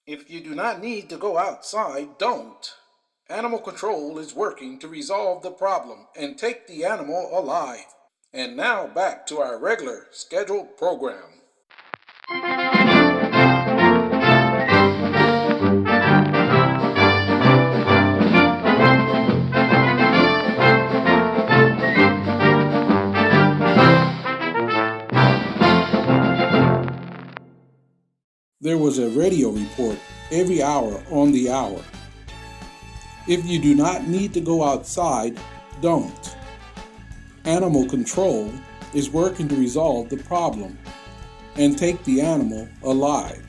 If you do not need to go outside, don't. Animal control is working to resolve the problem and take the animal alive. And now back to our regular scheduled program. There was a radio report every hour on the hour. If you do not need to go outside, don't. Animal control is working to resolve the problem and take the animal alive.